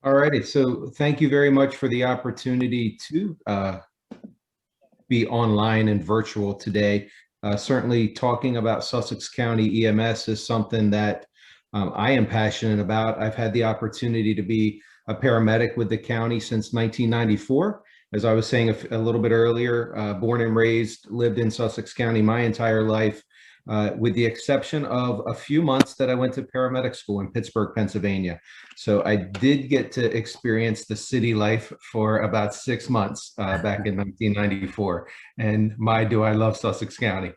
All righty. So thank you very much for the opportunity to be online and virtual today. Certainly talking about Sussex County EMS is something that I am passionate about. I've had the opportunity to be a paramedic with the county since 1994. As I was saying a little bit earlier, born and raised, lived in Sussex County my entire life, with the exception of a few months that I went to paramedic school in Pittsburgh, Pennsylvania. So I did get to experience the city life for about 6 months back in 1994. And my, do I love Sussex County.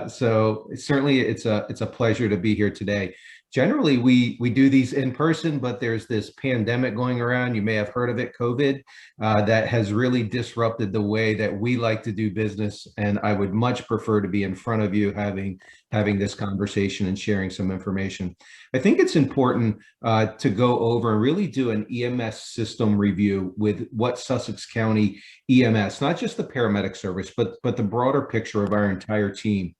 So certainly it's a pleasure to be here today. Generally, we do these in person, but there's this pandemic going around. You may have heard of it, COVID, that has really disrupted the way that we like to do business. And I would much prefer to be in front of you having this conversation and sharing some information. I think it's important to go over and really do an EMS system review with what Sussex County EMS, not just the paramedic service, but the broader picture of our entire team.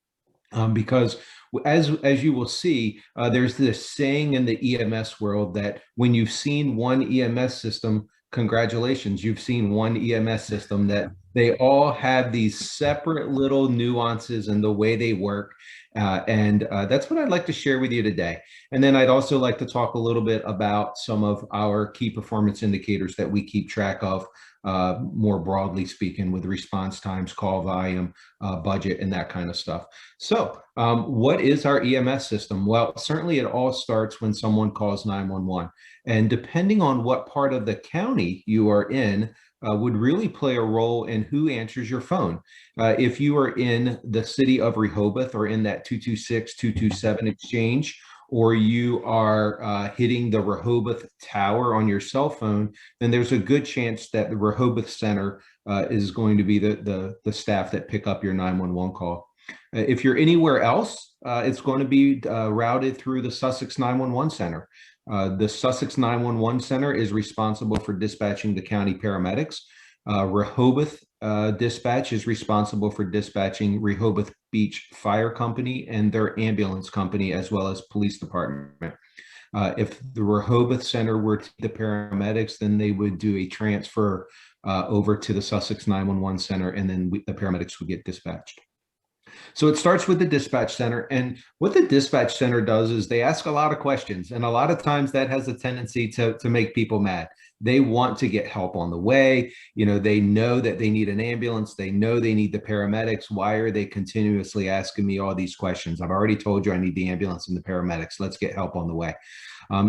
Because as you will see, there's this saying in the EMS world that when you've seen one EMS system, congratulations, you've seen one EMS system, that they all have these separate little nuances in the way they work. And that's what I'd like to share with you today. And then I'd also like to talk a little bit about some of our key performance indicators that we keep track of, more broadly speaking, with response times, call volume, budget, and that kind of stuff. So what is our EMS system? Well, certainly it all starts when someone calls 911. And depending on what part of the county you are in, would really play a role in who answers your phone. If you are in the city of Rehoboth or in that 226, 227 exchange, or you are hitting the Rehoboth Tower on your cell phone, then there's a good chance that the Rehoboth Center is going to be the staff that pick up your 911 call. If you're anywhere else, it's going to be routed through the Sussex 911 Center. The Sussex 911 Center is responsible for dispatching the county paramedics. Rehoboth Dispatch is responsible for dispatching Rehoboth Beach Fire Company and their ambulance company, as well as police department. If the Rehoboth Center were to the paramedics, then they would do a transfer over to the Sussex 911 Center, and then the paramedics would get dispatched. So it starts with the dispatch center. And what the dispatch center does is they ask a lot of questions. And a lot of times that has a tendency to make people mad. They want to get help on the way. You know, they know that they need an ambulance. They know they need the paramedics. Why are they continuously asking me all these questions? I've already told you I need the ambulance and the paramedics. Let's get help on the way.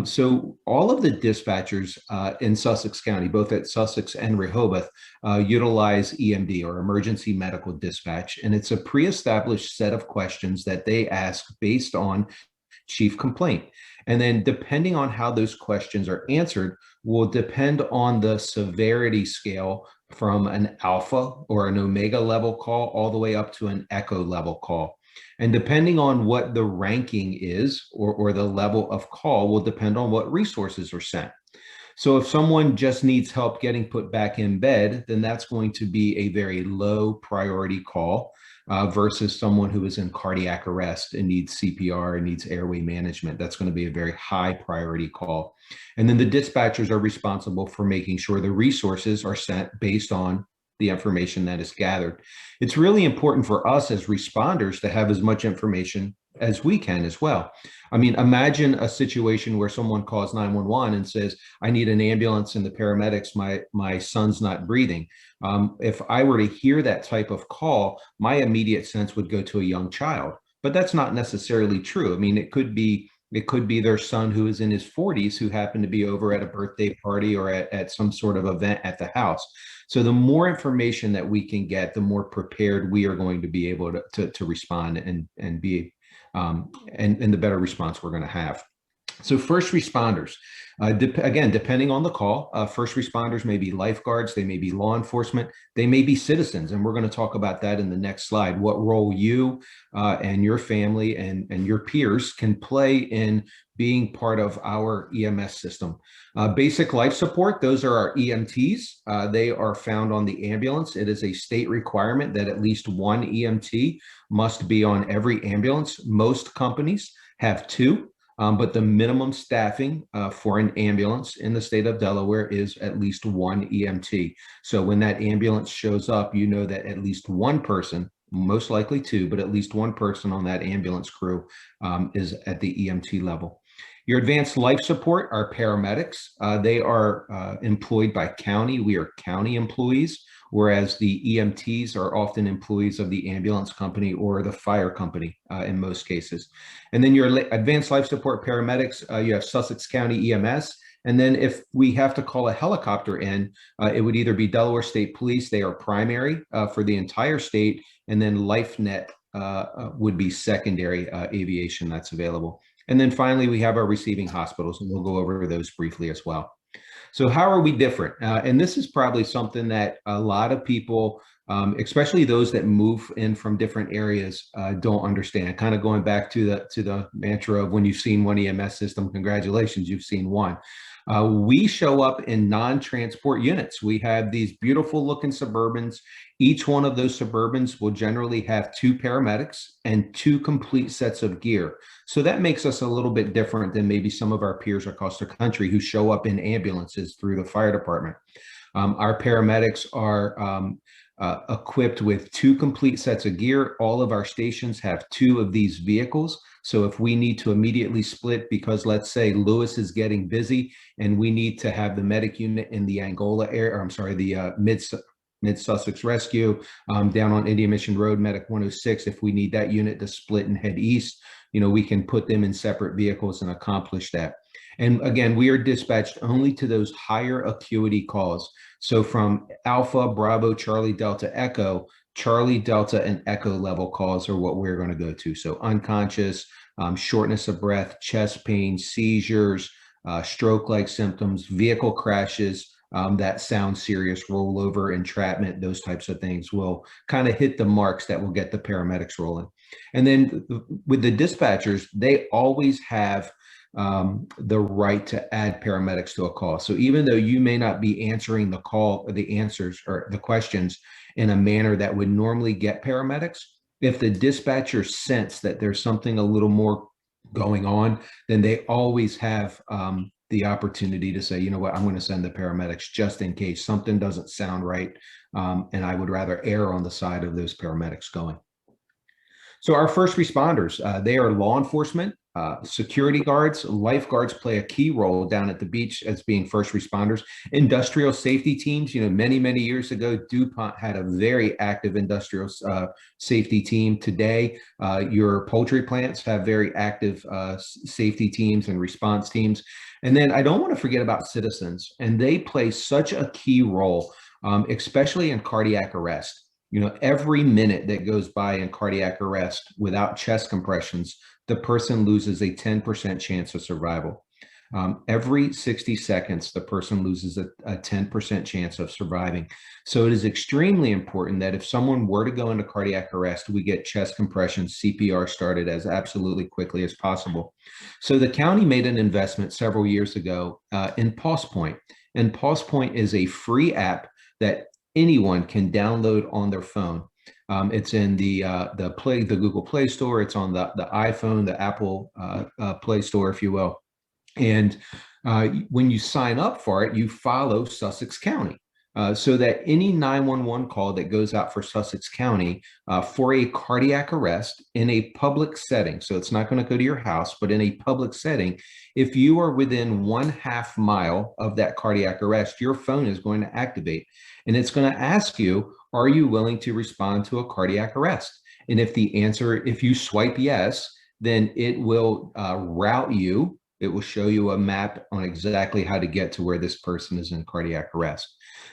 So all of the dispatchers in Sussex County, both at Sussex and Rehoboth, utilize EMD, or emergency medical dispatch. And it's a pre-established set of questions that they ask based on chief complaint. And then depending on how those questions are answered will depend on the severity scale from an alpha or an omega level call all the way up to an echo level call. And depending on what the ranking is, or the level of call, will depend on what resources are sent. So if someone just needs help getting put back in bed, then that's going to be a very low priority call versus someone who is in cardiac arrest and needs CPR and needs airway management. That's going to be a very high priority call. And then the dispatchers are responsible for making sure the resources are sent based on the information that is gathered. It's really important for us as responders to have as much information as we can as well. I mean, imagine a situation where someone calls 911 and says, I need an ambulance and the paramedics, my son's not breathing. If I were to hear that type of call, my immediate sense would go to a young child, but that's not necessarily true. I mean, it could be their son who is in his 40s who happened to be over at a birthday party or at some sort of event at the house. So the more information that we can get, the more prepared we are going to be able to respond and be and the better response we're going to have. So first responders, again, depending on the call, first responders may be lifeguards, they may be law enforcement, they may be citizens. And we're going to talk about that in the next slide, what role you and your family and your peers can play in being part of our EMS system. Basic life support, those are our EMTs. They are found on the ambulance. It is a state requirement that at least one EMT must be on every ambulance. Most companies have two. But the minimum staffing for an ambulance in the state of Delaware is at least one EMT. So when that ambulance shows up, you know that at least one person, most likely two, but at least one person on that ambulance crew is at the EMT level. Your advanced life support are paramedics. They are employed by county. We are county employees, whereas the EMTs are often employees of the ambulance company or the fire company in most cases. And then your advanced life support paramedics, you have Sussex County EMS. And then if we have to call a helicopter in, it would either be Delaware State Police, they are primary for the entire state, and then LifeNet would be secondary aviation that's available. And then finally, we have our receiving hospitals, and we'll go over those briefly as well. So how are we different? And this is probably something that a lot of people, especially those that move in from different areas, don't understand. Kind of going back to the mantra of when you've seen one EMS system, congratulations, you've seen one. We show up in non-transport units. We have these beautiful looking Suburbans. Each one of those Suburbans will generally have 2 paramedics and 2 complete sets of gear. So that makes us a little bit different than maybe some of our peers across the country who show up in ambulances through the fire department. Our paramedics are equipped with 2 complete sets of gear. All of our stations have 2 of these vehicles. So if we need to immediately split because let's say Lewis is getting busy and we need to have the medic unit in the Angola area, or I'm sorry, the Mid-Sussex Rescue down on Indian Mission Road, Medic 106, if we need that unit to split and head east, you know, we can put them in separate vehicles and accomplish that. And again, we are dispatched only to those higher acuity calls. So from Alpha, Bravo, Charlie, Delta, Echo, Charlie, Delta, and Echo level calls are what we're going to go to. So unconscious, shortness of breath, chest pain, seizures, stroke-like symptoms, vehicle crashes, that sound serious, rollover, entrapment, those types of things will kind of hit the marks that will get the paramedics rolling. And then with the dispatchers, they always have the right to add paramedics to a call. So even though you may not be answering the call or the answers or the questions in a manner that would normally get paramedics, if the dispatcher sense that there's something a little more going on, then they always have the opportunity to say, you know what, I'm going to send the paramedics just in case something doesn't sound right. And I would rather err on the side of those paramedics going. So our first responders, they are law enforcement, security guards, lifeguards play a key role down at the beach as being first responders. Industrial safety teams, you know, many years ago, DuPont had a very active industrial safety team. Today, your poultry plants have very active safety teams and response teams. And then I don't want to forget about citizens, and they play such a key role, especially in cardiac arrest. You know, every minute that goes by in cardiac arrest without chest compressions, the person loses a 10% chance of survival. Every 60 seconds, the person loses a 10% chance of surviving. So it is extremely important that if someone were to go into cardiac arrest, we get chest compression, CPR started as absolutely quickly as possible. So the county made an investment several years ago in Pulse Point. And Pulse Point is a free app that anyone can download on their phone. It's in the Google Play Store. It's on the iPhone, the Apple Play Store, if you will. And when you sign up for it, you follow Sussex County. So that any 911 call that goes out for Sussex County for a cardiac arrest in a public setting, so it's not going to go to your house, but in a public setting, if you are within 1/2 mile of that cardiac arrest, your phone is going to activate. And it's going to ask you, are you willing to respond to a cardiac arrest? And if the answer, if you swipe yes, then it will route you. It will show you a map on exactly how to get to where this person is in cardiac arrest.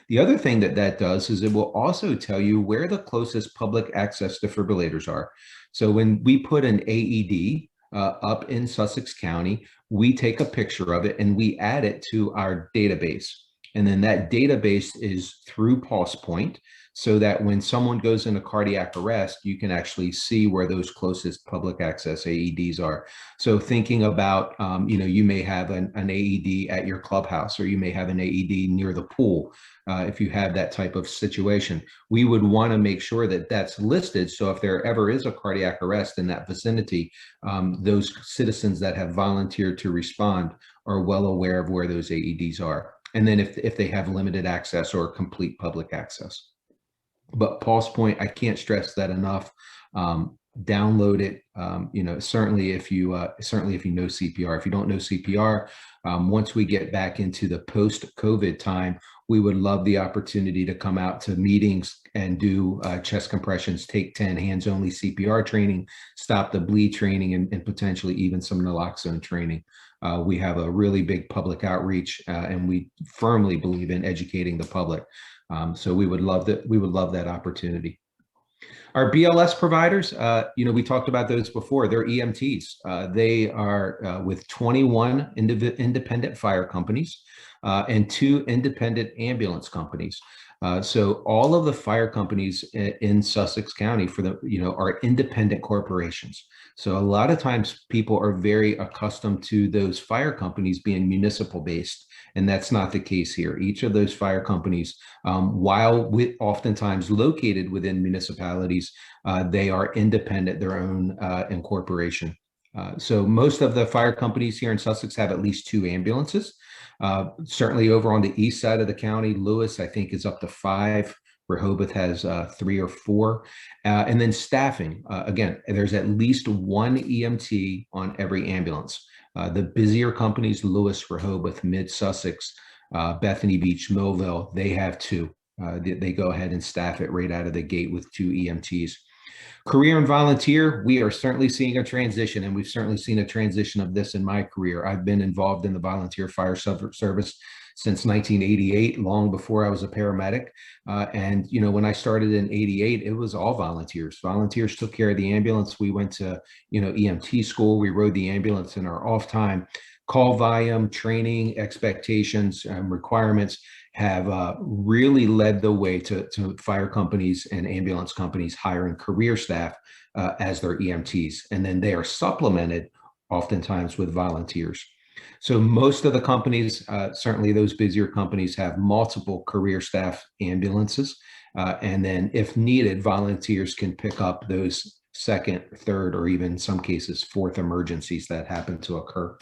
The other thing that does is it will also tell you where the closest public access defibrillators are. So when we put an AED up in Sussex County, we take a picture of it and we add it to our database. And then that database is through Pulse Point, so that when someone goes into cardiac arrest, you can actually see where those closest public access AEDs are. So thinking about, you may have an AED at your clubhouse, or you may have an AED near the pool. If you have that type of situation, we would want to make sure that that's listed. So if there ever is a cardiac arrest in that vicinity, those citizens that have volunteered to respond are well aware of where those AEDs are. And then if they have limited access or complete public access. But Pulse Point, I can't stress that enough. Download it. Certainly if you know CPR. If you don't know CPR, once we get back into the post-COVID time, we would love the opportunity to come out to meetings and do chest compressions, take 10 hands-only CPR training, stop the bleed training, and potentially even some naloxone training. We have a really big public outreach, and we firmly believe in educating the public. So we would love that. We would love that opportunity. Our BLS providers, we talked about those before. They're EMTs. They are with 21 independent fire companies and 2 independent ambulance companies. So all of the fire companies in Sussex County are independent corporations. So a lot of times people are very accustomed to those fire companies being municipal based, and that's not the case here. Each of those fire companies, while oftentimes located within municipalities, they are independent, their own incorporation. So most of the fire companies here in Sussex have at least 2 ambulances. Certainly over on the east side of the county, Lewis, I think, is up to 5. Rehoboth has 3 or 4. And then staffing, again, there's at least 1 EMT on every ambulance. The busier companies, Lewis, Rehoboth, Mid-Sussex, Bethany Beach, Millville, they have 2. They go ahead and staff it right out of the gate with 2 EMTs. Career and volunteer, we are certainly seeing a transition, and we've certainly seen a transition of this in my career. I've been involved in the volunteer fire service since 1988, long before I was a paramedic. When I started in 88, it was all volunteers. Volunteers took care of the ambulance. We went to, EMT school. We rode the ambulance in our off time. Call volume, training, expectations, requirements have really led the way to fire companies and ambulance companies hiring career staff as their EMTs. And then they are supplemented oftentimes with volunteers. So most of the companies, certainly those busier companies, have multiple career staff ambulances. And then if needed, volunteers can pick up those 2nd, 3rd, or even in some cases 4th emergencies that happen to occur.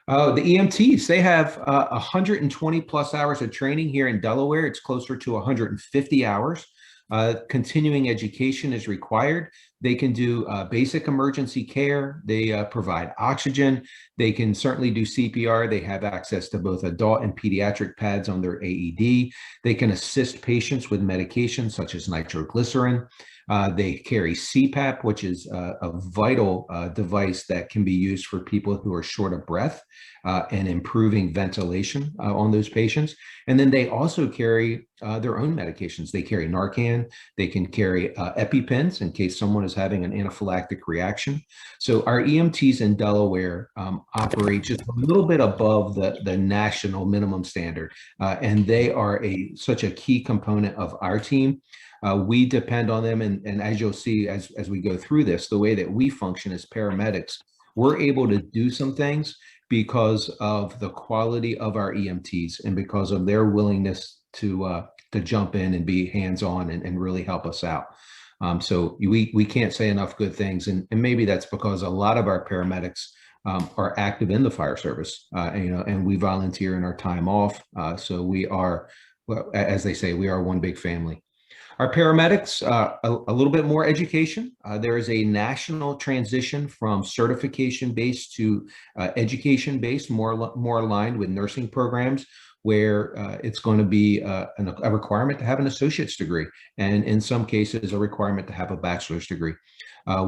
The EMTs, they have 120 plus hours of training here in Delaware. It's closer to 150 hours. Continuing education is required. They can do basic emergency care. They provide oxygen. They can certainly do CPR. They have access to both adult and pediatric pads on their AED. They can assist patients with medications such as nitroglycerin. They carry CPAP, which is a vital device that can be used for people who are short of breath and improving ventilation on those patients. And then they also carry their own medications. They carry Narcan. They can carry EpiPens in case someone is having an anaphylactic reaction. So our EMTs in Delaware operate just a little bit above the national minimum standard. And they are such a key component of our team. We depend on them. And as you'll see, as we go through this, the way that we function as paramedics, we're able to do some things because of the quality of our EMTs and because of their willingness to jump in and be hands-on and really help us out. So we can't say enough good things. And maybe that's because a lot of our paramedics are active in the fire service, and we volunteer in our time off. So we are, well, as they say, we are one big family. Our paramedics, a little bit more education. There is a national transition from certification-based to education-based, more aligned with nursing programs, where it's going to be a requirement to have an associate's degree, and in some cases, a requirement to have a bachelor's degree.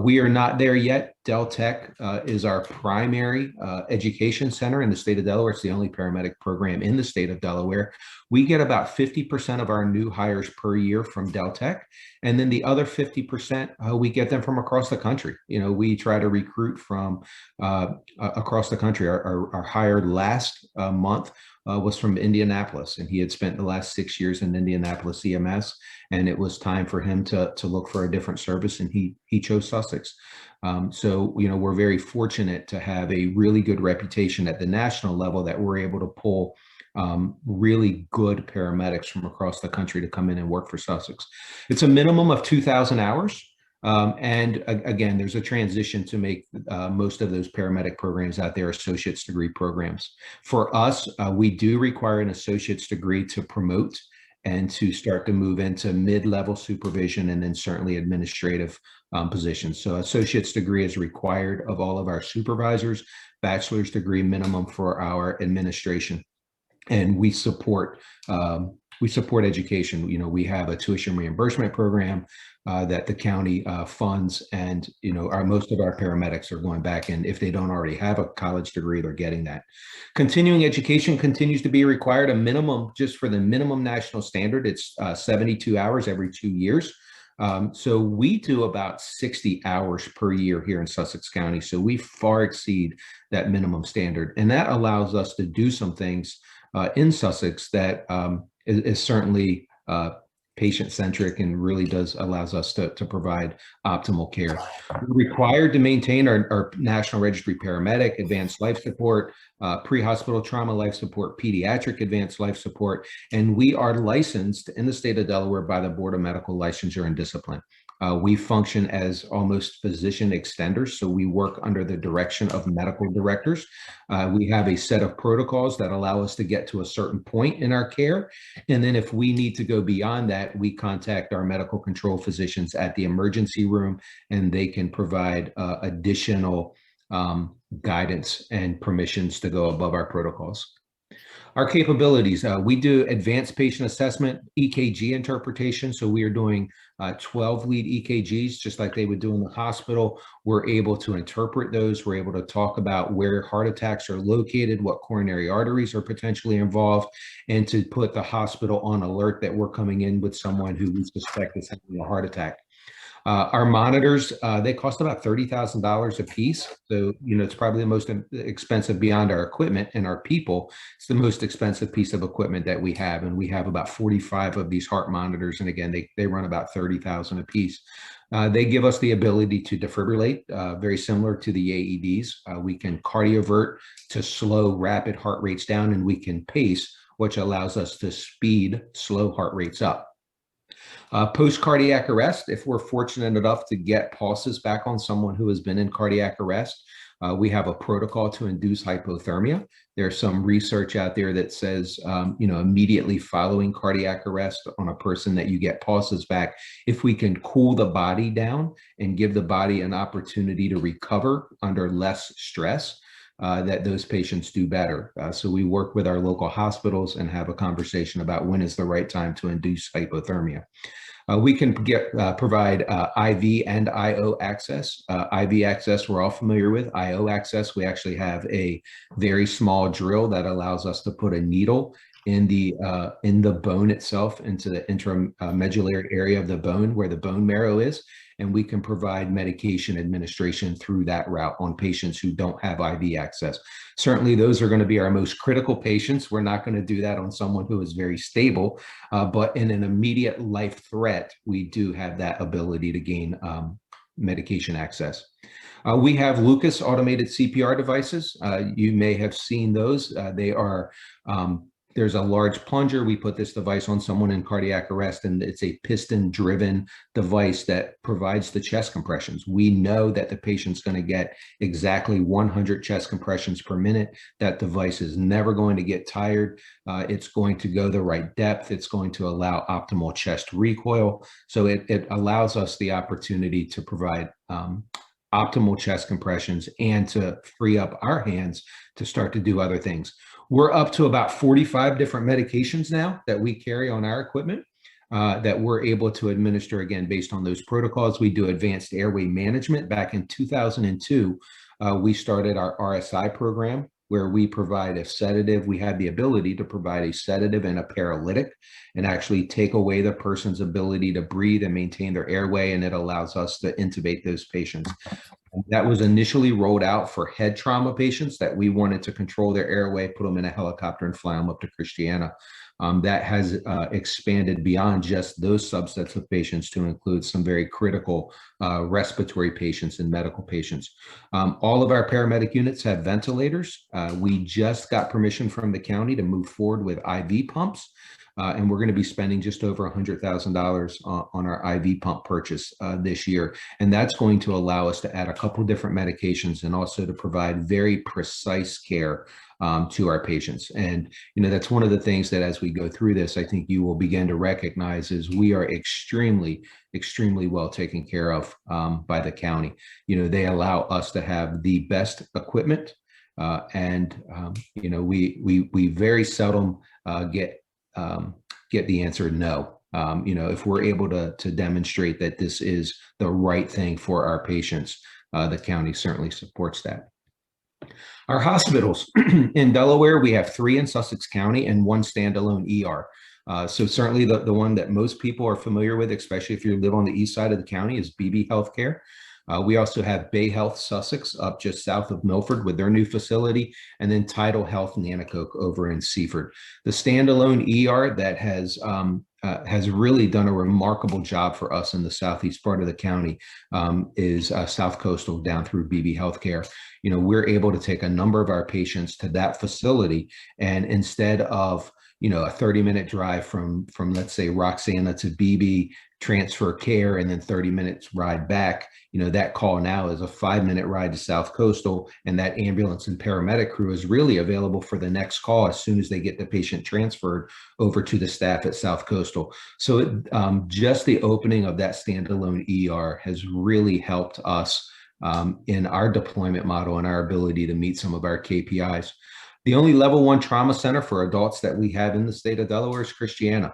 We are not there yet. Del Tech is our primary education center in the state of Delaware. It's the only paramedic program in the state of Delaware. We get about 50% of our new hires per year from Del Tech. And then the other 50%, we get them from across the country. We try to recruit from across the country. Our hire last month was from Indianapolis, and he had spent the last 6 years in Indianapolis EMS, and it was time for him to look for a different service, and he chose Sussex. So, you know, we're very fortunate to have a really good reputation at the national level that we're able to pull really good paramedics from across the country to come in and work for Sussex. It's a minimum of 2,000 hours. And again, there's a transition to make most of those paramedic programs out there associate's degree programs. For us, we do require an associate's degree to promote and to start to move into mid-level supervision and then certainly administrative positions. So associate's degree is required of all of our supervisors, bachelor's degree minimum for our administration. And we support education. You know, we have a tuition reimbursement program that the county funds, and you know, most of our paramedics are going back, and if they don't already have a college degree, they're getting that. Continuing education continues to be required, a minimum, just for the minimum national standard, it's 72 hours every 2 years. So we do about 60 hours per year here in Sussex County. So we far exceed that minimum standard, and that allows us to do some things in Sussex that is certainly patient-centric and really allows us to provide optimal care. We're required to maintain our National Registry Paramedic, Advanced Life Support, Pre-Hospital Trauma Life Support, Pediatric Advanced Life Support, and we are licensed in the state of Delaware by the Board of Medical Licensure and Discipline. We function as almost physician extenders, so we work under the direction of medical directors. We have a set of protocols that allow us to get to a certain point in our care, and then if we need to go beyond that, we contact our medical control physicians at the emergency room, and they can provide additional guidance and permissions to go above our protocols. Our capabilities, we do advanced patient assessment, EKG interpretation. So we are doing 12 lead EKGs, just like they would do in the hospital. We're able to interpret those. We're able to talk about where heart attacks are located, what coronary arteries are potentially involved, and to put the hospital on alert that we're coming in with someone who we suspect is having a heart attack. Our monitors, they cost about $30,000 a piece. So, you know, it's probably the most expensive beyond our equipment and our people. It's the most expensive piece of equipment that we have. And we have about 45 of these heart monitors. And again, they run about $30,000 a piece. They give us the ability to defibrillate, very similar to the AEDs. We can cardiovert to slow rapid heart rates down, and we can pace, which allows us to speed slow heart rates up. Post-cardiac arrest, if we're fortunate enough to get pulses back on someone who has been in cardiac arrest, we have a protocol to induce hypothermia. There's some research out there that says, you know, immediately following cardiac arrest on a person that you get pulses back, if we can cool the body down and give the body an opportunity to recover under less stress, that those patients do better. So we work with our local hospitals and have a conversation about when is the right time to induce hypothermia. We can provide IV and IO access. IV access we're all familiar with. IO access, we actually have a very small drill that allows us to put a needle in the bone itself, into the intramedullary area of the bone where the bone marrow is, and we can provide medication administration through that route on patients who don't have IV access. Certainly, those are going to be our most critical patients. We're not going to do that on someone who is very stable, but in an immediate life threat, we do have that ability to gain medication access. We have Lucas automated CPR devices. You may have seen those. They are there's a large plunger. We put this device on someone in cardiac arrest, and it's a piston-driven device that provides the chest compressions. We know that the patient's going to get exactly 100 chest compressions per minute. That device is never going to get tired. It's going to go the right depth. It's going to allow optimal chest recoil. So it allows us the opportunity to provide optimal chest compressions and to free up our hands to start to do other things. We're up to about 45 different medications now that we carry on our equipment that we're able to administer, again, based on those protocols. We do advanced airway management. Back in 2002, we started our RSI program, where we provide a sedative. We have the ability to provide a sedative and a paralytic and actually take away the person's ability to breathe and maintain their airway, and it allows us to intubate those patients. That was initially rolled out for head trauma patients that we wanted to control their airway, put them in a helicopter and fly them up to Christiana. That has expanded beyond just those subsets of patients to include some very critical respiratory patients and medical patients. All of our paramedic units have ventilators. We just got permission from the county to move forward with IV pumps. And we're going to be spending just over $100,000 on our IV pump purchase this year. And that's going to allow us to add a couple different medications and also to provide very precise care to our patients. And, that's one of the things that as we go through this, I think you will begin to recognize is we are extremely, extremely well taken care of by the county. They allow us to have the best equipment. We very seldom get the answer no. If we're able to demonstrate that this is the right thing for our patients, the county certainly supports that. Our hospitals in Delaware, we have 3 in Sussex County and 1 standalone ER. So certainly the one that most people are familiar with, especially if you live on the east side of the county, is BB Healthcare. We also have Bay Health Sussex up just south of Milford with their new facility, and then Tidal Health Nanticoke over in Seaford. The standalone ER that has really done a remarkable job for us in the southeast part of the county is South Coastal down through BB Healthcare. We're able to take a number of our patients to that facility, and instead of a 30-minute drive from let's say Roxana to BB, transfer care, and then 30 minutes ride back, that call now is a 5-minute ride to South Coastal, and that ambulance and paramedic crew is really available for the next call as soon as they get the patient transferred over to the staff at South Coastal. So just the opening of that standalone ER has really helped us in our deployment model and our ability to meet some of our KPIs. The only level 1 trauma center for adults that we have in the state of Delaware is Christiana.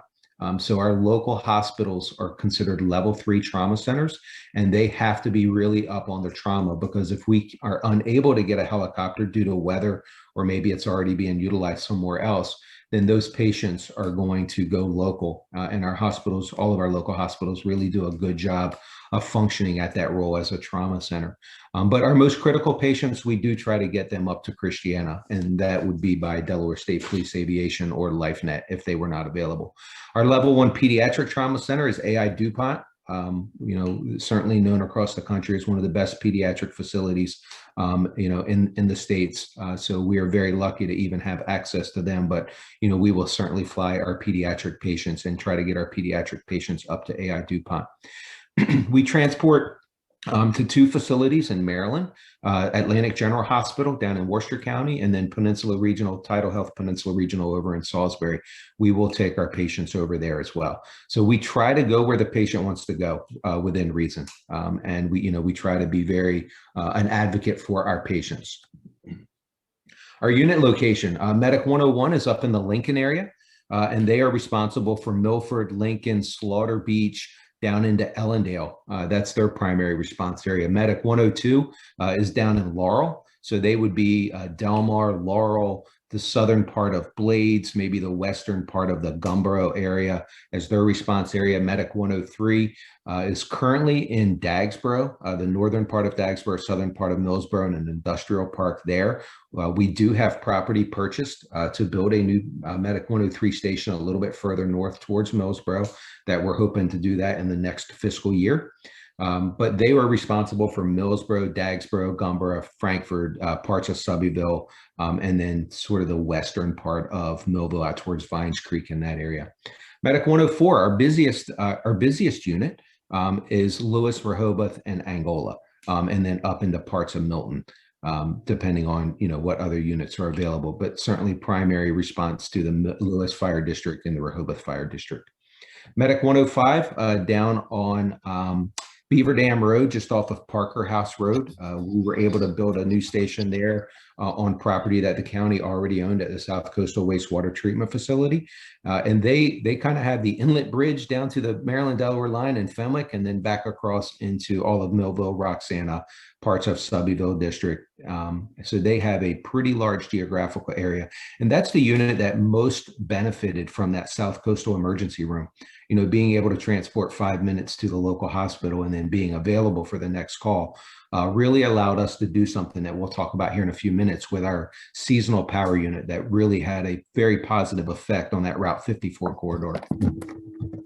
So our local hospitals are considered level 3 trauma centers, and they have to be really up on the trauma, because if we are unable to get a helicopter due to weather, or maybe it's already being utilized somewhere else, then those patients are going to go local. And our hospitals, all of our local hospitals, really do a good job of functioning at that role as a trauma center. But our most critical patients, we do try to get them up to Christiana, and that would be by Delaware State Police Aviation or LifeNet if they were not available. Our level 1 pediatric trauma center is AI DuPont. Certainly known across the country as one of the best pediatric facilities, in the States. So we are very lucky to even have access to them, but, we will certainly fly our pediatric patients and try to get our pediatric patients up to AI DuPont. We transport to 2 facilities in Maryland, Atlantic General Hospital down in Worcester County, and then Peninsula Regional, Tidal Health Peninsula Regional over in Salisbury. We will take our patients over there as well. So we try to go where the patient wants to go within reason. And we try to be very an advocate for our patients. Our unit location, Medic 101 is up in the Lincoln area, and they are responsible for Milford, Lincoln, Slaughter Beach, down into Ellendale. That's their primary response area. Medic 102 is down in Laurel. So they would be Delmar, Laurel, the southern part of Blades, maybe the western part of the Gumboro area as their response area. Medic 103 is currently in Dagsboro, the northern part of Dagsboro, southern part of Millsboro, and an industrial park there. We do have property purchased to build a new Medic 103 station a little bit further north towards Millsboro, that we're hoping to do that in the next fiscal year. But they were responsible for Millsboro, Dagsboro, Gumboro, Frankfort, parts of Subbyville, and then sort of the western part of Millville out towards Vines Creek in that area. Medic 104, our busiest unit is Lewis, Rehoboth, and Angola, and then up into parts of Milton, depending on what other units are available, but certainly primary response to the Lewis Fire District and the Rehoboth Fire District. Medic 105 down on Beaver Dam Road, just off of Parker House Road. We were able to build a new station there on property that the county already owned at the South Coastal Wastewater Treatment Facility. And they kind of had the inlet bridge down to the Maryland-Delaware line in Fenwick, and then back across into all of Millville, Roxana, parts of Subbyville District, So they have a pretty large geographical area. And that's the unit that most benefited from that South Coastal Emergency Room. You know, being able to transport 5 minutes to the local hospital and then being available for the next call really allowed us to do something that we'll talk about here in a few minutes with our seasonal power unit that really had a very positive effect on that Route 54 corridor.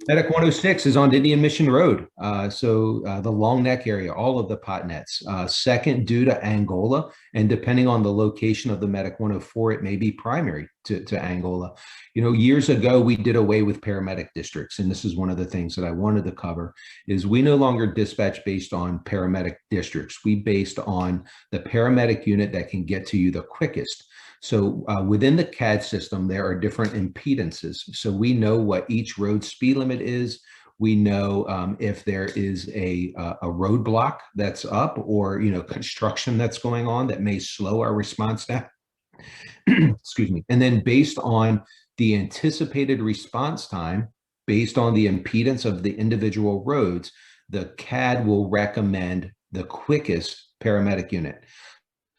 Medic 106 is on Indian Mission Road. The Long Neck area, all of the pot nets. Second, due to Angola, and depending on the location of the Medic 104, it may be primary to Angola. You know, years ago, we did away with paramedic districts, and this is one of the things that I wanted to cover, is we no longer dispatch based on paramedic districts. We based on the paramedic unit that can get to you the quickest. So within the CAD system, there are different impedances. So we know what each road speed limit is. We know if there is a roadblock that's up or, you know, construction that's going on that may slow our response down. Excuse me. And then based on the anticipated response time, based on the impedance of the individual roads, the CAD will recommend the quickest paramedic unit.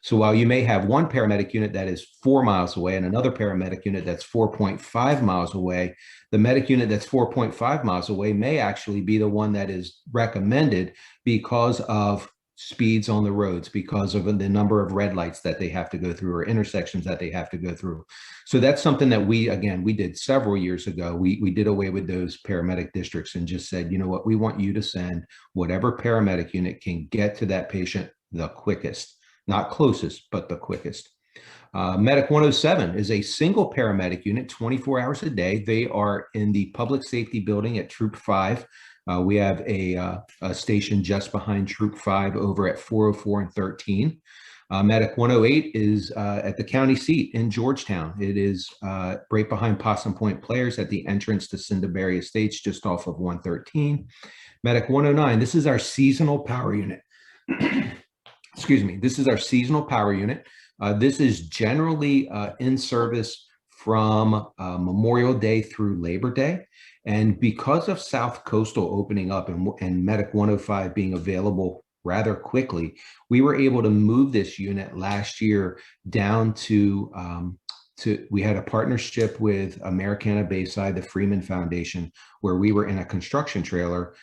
So while you may have one paramedic unit that is 4 miles away and another paramedic unit that's 4.5 miles away, the medic unit that's 4.5 miles away may actually be the one that is recommended because of speeds on the roads, because of the number of red lights that they have to go through or intersections that they have to go through. So that's something that we did several years ago. We did away with those paramedic districts and just said, you know what, we want you to send whatever paramedic unit can get to that patient the quickest. Not closest, but the quickest. Medic 107 is a single paramedic unit, 24 hours a day. They are in the public safety building at Troop 5. We have a station just behind Troop 5 over at 404 and 13. Medic 108 is at the county seat in Georgetown. It is right behind Possum Point Players at the entrance to Cinderberry Estates, just off of 113. Medic 109, this is our seasonal power unit. Excuse me, this is our seasonal power unit. This is generally in service from Memorial Day through Labor Day. And because of South Coastal opening up and Medic 105 being available rather quickly, we were able to move this unit last year down to we had a partnership with Americana Bayside, the Freeman Foundation, where we were in a construction trailer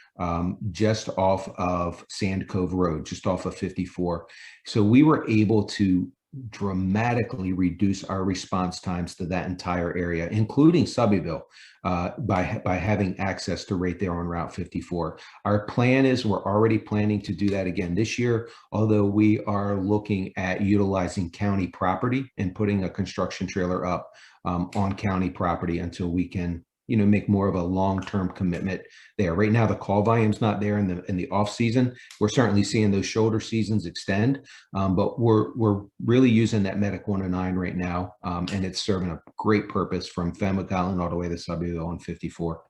just off of Sand Cove Road, just off of 54. So we were able to dramatically reduce our response times to that entire area, including Subbyville, by having access to right there on Route 54. Our plan is we're already planning to do that again this year, although we are looking at utilizing county property and putting a construction trailer up on county property until we can, you know, make more of a long-term commitment there. Right now, the call volume's not there in the off season. We're certainly seeing those shoulder seasons extend, but we're really using that Medic 109 right now, and it's serving a great purpose from Famagowan all the way to Subbyville on 54.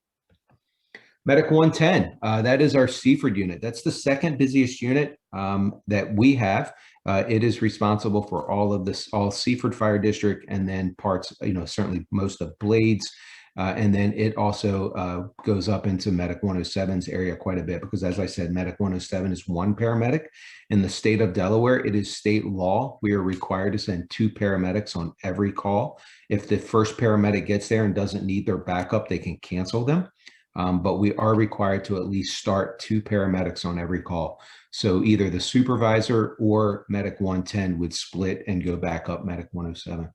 Medic 110, that is our Seaford unit. That's the second busiest unit that we have. It is responsible for all Seaford Fire District, and then parts, you know, certainly most of Blades. And then it also goes up into Medic 107's area quite a bit because, as I said, Medic 107 is one paramedic. In the state of Delaware, it is state law. We are required to send 2 paramedics on every call. If the first paramedic gets there and doesn't need their backup, they can cancel them. But we are required to at least start 2 paramedics on every call. So either the supervisor or Medic 110 would split and go back up Medic 107.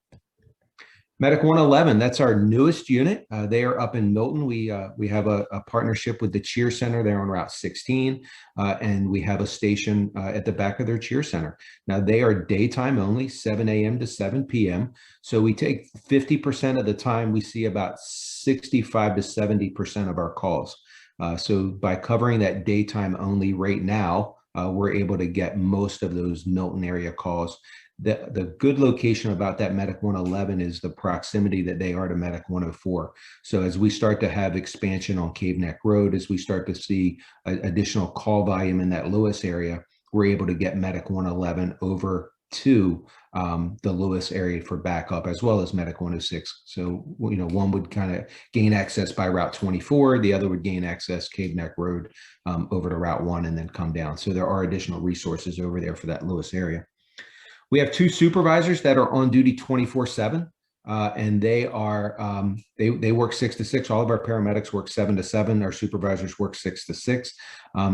Medic 111, that's our newest unit. They are up in Milton. We have a partnership with the Cheer Center there on Route 16, and we have a station at the back of their Cheer Center. Now, they are daytime only, 7 a.m. to 7 p.m. So we take 50% of the time, we see about 65 to 70% of our calls. So by covering that daytime only right now, we're able to get most of those Milton area calls. The good location about that Medic 111 is the proximity that they are to Medic 104. So as we start to have expansion on Cave Neck Road, as we start to see additional call volume in that Lewis area, we're able to get Medic 111 over to the Lewis area for backup, as well as Medic 106. So, you know, one would kind of gain access by Route 24, the other would gain access Cave Neck Road over to Route 1 and then come down. So there are additional resources over there for that Lewis area. We have two supervisors that are on duty 24/7. And they are they work 6 to 6. All of our paramedics work 7 to 7. Our supervisors work 6 to 6.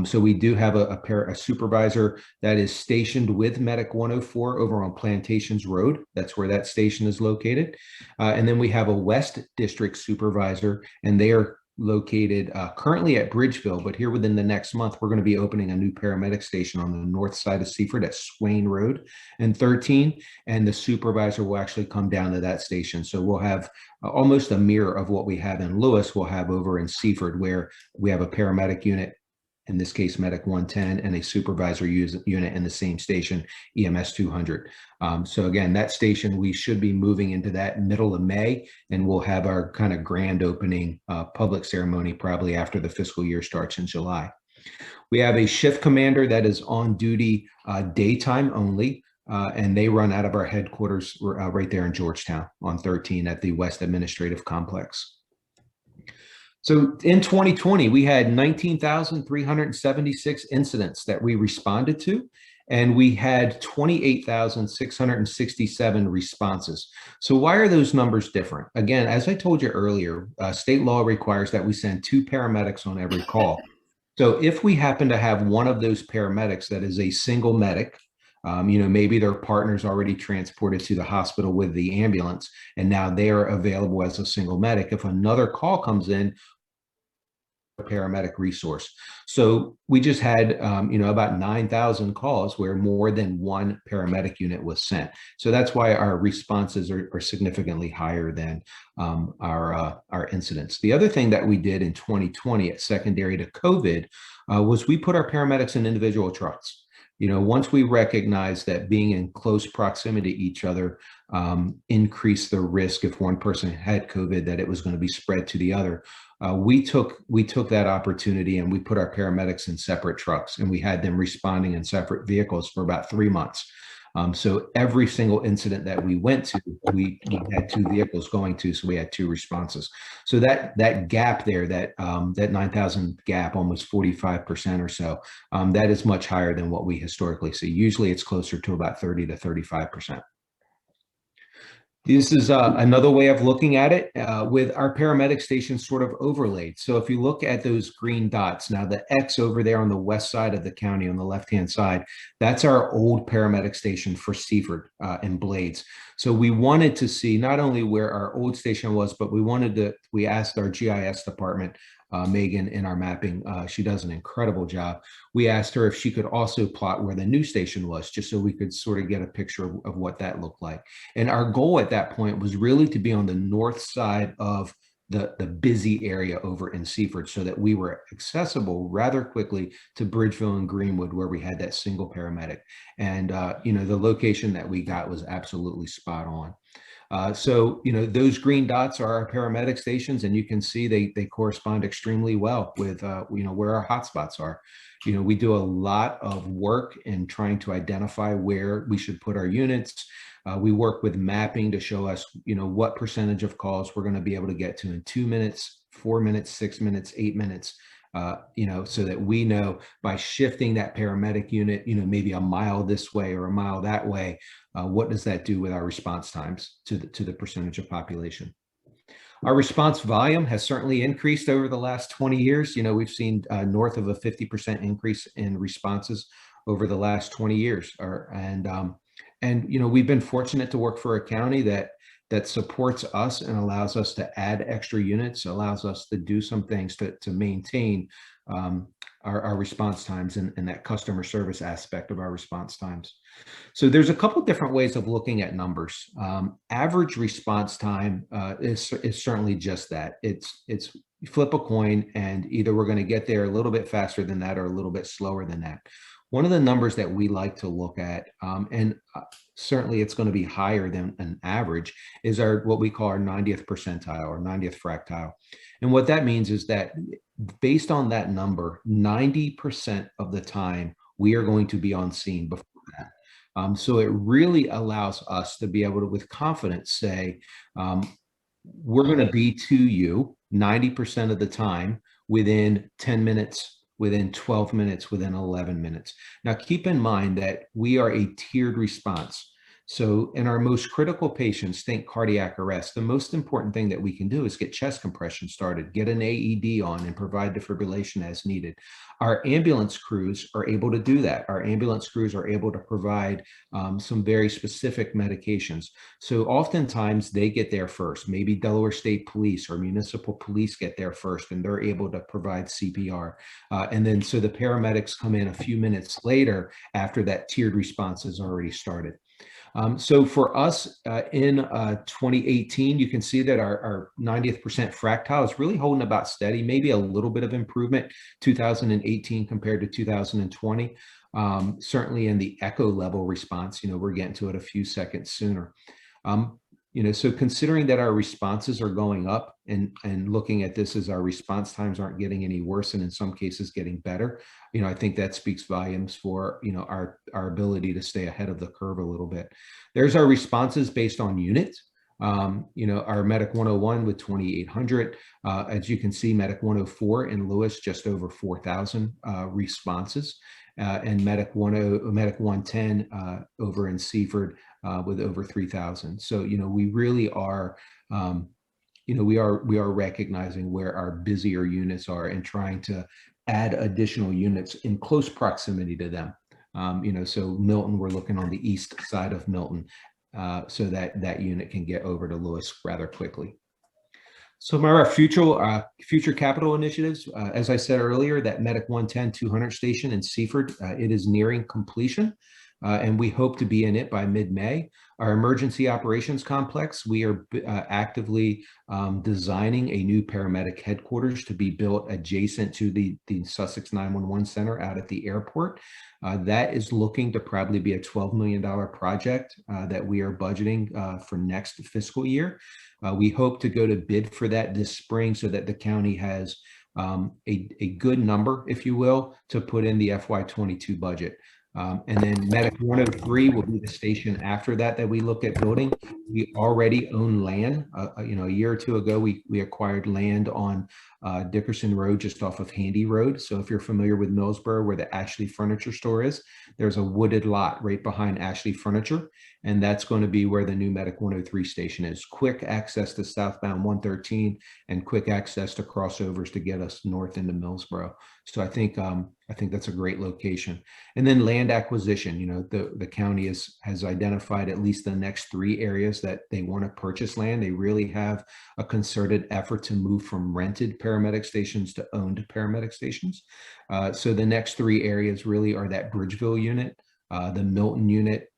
So we do have a supervisor that is stationed with Medic 104 over on Plantations Road. That's where that station is located. And then we have a West District supervisor, and they are located currently at Bridgeville, but here within the next month, we're going to be opening a new paramedic station on the north side of Seaford at Swain Road and 13, and the supervisor will actually come down to that station. So we'll have almost a mirror of what we have in Lewis, we'll have over in Seaford, where we have a paramedic unit, in this case, Medic 110, and a supervisor unit in the same station, EMS 200. So again, that station, we should be moving into that middle of May, and we'll have our kind of grand opening public ceremony probably after the fiscal year starts in July. We have a shift commander that is on duty daytime only, and they run out of our headquarters right there in Georgetown on 13 at the West Administrative Complex. So in 2020, we had 19,376 incidents that we responded to, and we had 28,667 responses. So why are those numbers different? Again, as I told you earlier, state law requires that we send 2 paramedics on every call. So if we happen to have one of those paramedics that is a single medic, maybe their partner's already transported to the hospital with the ambulance, and now they are available as a single medic. If another call comes in, paramedic resource. So we just had, about 9,000 calls where more than one paramedic unit was sent. So that's why our responses are significantly higher than our incidents. The other thing that we did in 2020 at secondary to COVID was we put our paramedics in individual trucks. Once we recognized that being in close proximity to each other increased the risk if one person had COVID, that it was going to be spread to the other. We took that opportunity and we put our paramedics in separate trucks, and we had them responding in separate vehicles for about 3 months. So every single incident that we went to, we had 2 vehicles going to, so we had 2 responses. So that gap there, that 9,000 gap, almost 45% or so, that is much higher than what we historically see. Usually it's closer to about 30 to 35%. This is another way of looking at it with our paramedic stations sort of overlaid. So if you look at those green dots, now the X over there on the west side of the county on the left-hand side, that's our old paramedic station for Seaford and Blades. So we wanted to see not only where our old station was, but we asked our GIS department, Megan, in our mapping, she does an incredible job. We asked her if she could also plot where the new station was, just so we could sort of get a picture of what that looked like. And our goal at that point was really to be on the north side of the busy area over in Seaford, so that we were accessible rather quickly to Bridgeville and Greenwood, where we had that single paramedic. And the location that we got was absolutely spot on. So those green dots are our paramedic stations, and you can see they correspond extremely well with where our hotspots are. We do a lot of work in trying to identify where we should put our units. We work with mapping to show us what percentage of calls we're going to be able to get to in 2 minutes, 4 minutes, 6 minutes, 8 minutes. So that we know by shifting that paramedic unit, maybe a mile this way or a mile that way, what does that do with our response times to the percentage of population? Our response volume has certainly increased over the last 20 years. We've seen north of a 50% increase in responses over the last 20 years. And we've been fortunate to work for a county that supports us and allows us to add extra units, allows us to do some things to maintain our response times and that customer service aspect of our response times. So there's a couple different ways of looking at numbers. Average response time is certainly just that. It's flip a coin, and either we're going to get there a little bit faster than that or a little bit slower than that. One of the numbers that we like to look at, and certainly it's going to be higher than an average, is what we call our 90th percentile or 90th fractile. And what that means is that based on that number, 90% of the time we are going to be on scene before that. So it really allows us to be able to, with confidence, say, we're going to be to you 90% of the time within 10 minutes, within 12 minutes, within 11 minutes. Now, keep in mind that we are a tiered response. So in our most critical patients, think cardiac arrest, the most important thing that we can do is get chest compression started, get an AED on, and provide defibrillation as needed. Our ambulance crews are able to do that. Our ambulance crews are able to provide some very specific medications. So oftentimes they get there first. Maybe Delaware State Police or municipal police get there first, and they're able to provide CPR. And then so the paramedics come in a few minutes later after that tiered response has already started. So for us in 2018, you can see that our 90th percent fractile is really holding about steady, maybe a little bit of improvement 2018 compared to 2020. Certainly in the echo level response, we're getting to it a few seconds sooner. So considering that our responses are going up and looking at this as our response times aren't getting any worse and in some cases getting better, I think that speaks volumes for, our ability to stay ahead of the curve a little bit. There's our responses based on units. Our Medic 101 with 2,800. As you can see, Medic 104 in Lewis, just over 4,000 responses. And Medic 110 over in Seaford with over 3,000. So, we really are, we are recognizing where our busier units are and trying to add additional units in close proximity to them. So Milton, we're looking on the east side of Milton so that unit can get over to Lewis rather quickly. Some of our future capital initiatives, as I said earlier, that Medic 110-200 station in Seaford, it is nearing completion, and we hope to be in it by mid-May. Our emergency operations complex, we are actively designing a new paramedic headquarters to be built adjacent to the Sussex 911 Center out at the airport. That is looking to probably be a $12 million project that we are budgeting for next fiscal year. We hope to go to bid for that this spring so that the county has a good number, if you will, to put in the FY22 budget. And then Medic 103 will be the station after that we look at building. We already own land. A year or two ago, we acquired land on Dickerson Road, just off of Handy Road. So if you're familiar with Millsboro, where the Ashley Furniture Store is, there's a wooded lot right behind Ashley Furniture. And that's going to be where the new Medic 103 station is. Quick access to southbound 113 and quick access to crossovers to get us north into Millsboro. So I think that's a great location. And then land acquisition, the county has identified at least the next 3 areas that they want to purchase land. They really have a concerted effort to move from rented paramedic stations to owned paramedic stations. So the next 3 areas really are that Bridgeville unit, the Milton unit,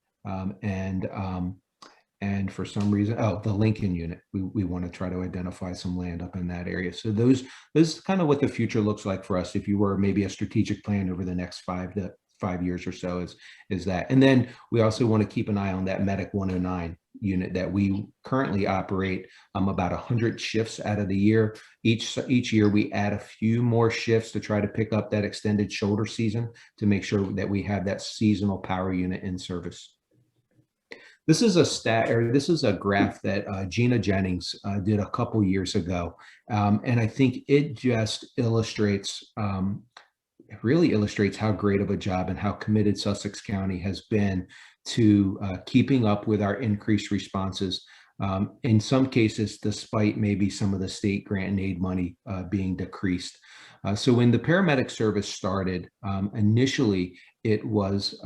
and for some reason, the Lincoln unit. We want to try to identify some land up in that area. So those is kind of what the future looks like for us. If you were maybe a strategic plan over the next 5 years or so, is that. And then we also want to keep an eye on that Medic 109 unit that we currently operate about 100 shifts out of the year. Each year we add a few more shifts to try to pick up that extended shoulder season to make sure that we have that seasonal power unit in service. This is a graph that Gina Jennings did a couple years ago, and I think it just really illustrates how great of a job and how committed Sussex County has been to keeping up with our increased responses. In some cases, despite maybe some of the state grant and aid money being decreased. So when the paramedic service started, initially it was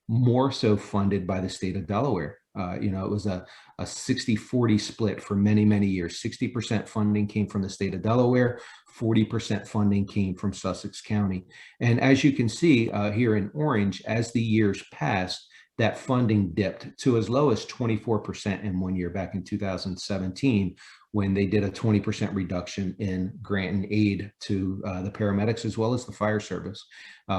more so funded by the state of Delaware. It was a 60-40 split for many, many years. 60% funding came from the state of Delaware, 40% funding came from Sussex County. And as you can see here in orange, as the years passed, that funding dipped to as low as 24% in one year back in 2017, when they did a 20% reduction in grant and aid to the paramedics as well as the fire service.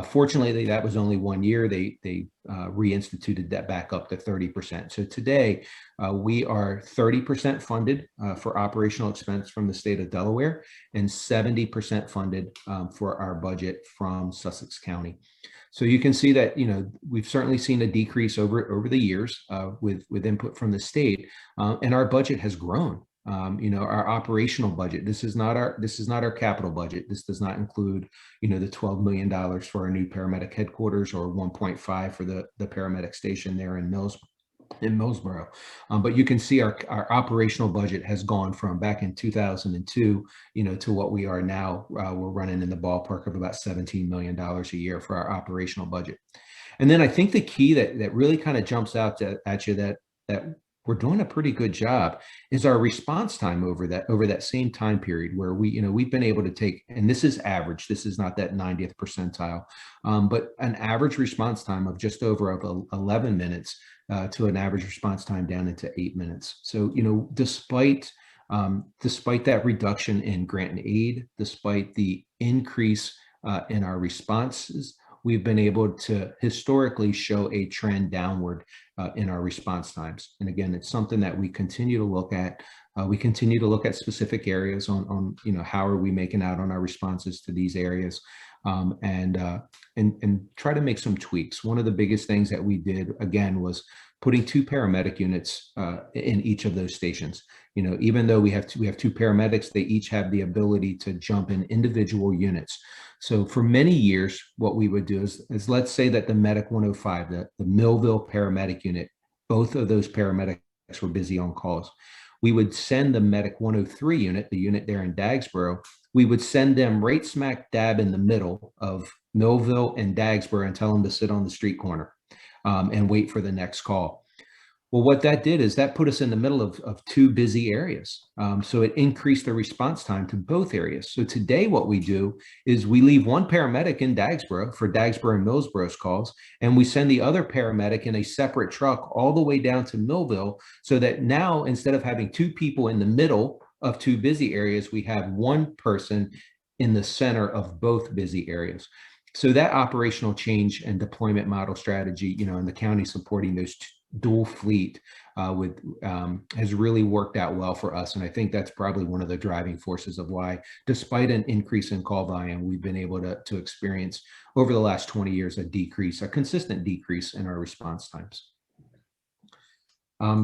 Fortunately, that was only 1 year. They reinstituted that back up to 30%. So today, we are 30% funded for operational expense from the state of Delaware and 70% funded for our budget from Sussex County. So you can see that, we've certainly seen a decrease over the years with input from the state, and our budget has grown. Our operational budget, this is not our capital budget. This does not include, the $12 million for our new paramedic headquarters or 1.5 for the paramedic station there in in Millsboro. But you can see our operational budget has gone from back in 2002, to what we are now. We're running in the ballpark of about $17 million a year for our operational budget. And then I think the key that really kind of jumps out at you that we're doing a pretty good job is our response time over that same time period, where we've been able to take, and this is average, this is not that 90th percentile, but an average response time of just over 11 minutes to an average response time down into 8 minutes. So, despite that reduction in grant and aid, despite the increase in our responses, we've been able to historically show a trend downward in our response times. And again, it's something that we continue to look at. We continue to look at specific areas on how are we making out on our responses to these areas, and try to make some tweaks. One of the biggest things that we did, again, was putting 2 paramedic units in each of those stations. Even though we have two paramedics, they each have the ability to jump in individual units. So for many years, what we would do is let's say that the Medic 105, the Millville paramedic unit, both of those paramedics were busy on calls. We would send the Medic 103 unit, the unit there in Dagsboro, we would send them right smack dab in the middle of Millville and Dagsboro and tell them to sit on the street corner and wait for the next call. Well, what that did is that put us in the middle of 2 busy areas. So it increased the response time to both areas. So today what we do is we leave 1 paramedic in Dagsboro for Dagsboro and Millsboro's calls, and we send the other paramedic in a separate truck all the way down to Millville, so that now instead of having 2 people in the middle of 2 busy areas, we have 1 person in the center of both busy areas. So that operational change and deployment model strategy, and the county supporting those dual fleet has really worked out well for us. And I think that's probably one of the driving forces of why, despite an increase in call volume, we've been able to experience over the last 20 years a consistent decrease in our response times.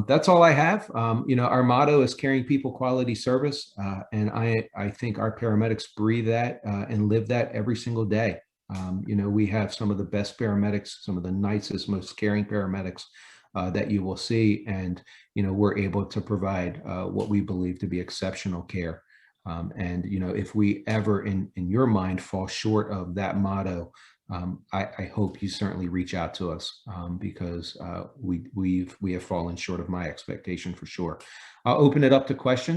That's all I have. Our motto is caring people, quality service. And I think our paramedics breathe that and live that every single day. We have some of the best paramedics, some of the nicest, most caring paramedics that you will see. And, we're able to provide what we believe to be exceptional care. And, if we ever in your mind fall short of that motto, I hope you certainly reach out to us because we have fallen short of my expectation for sure. I'll open it up to questions.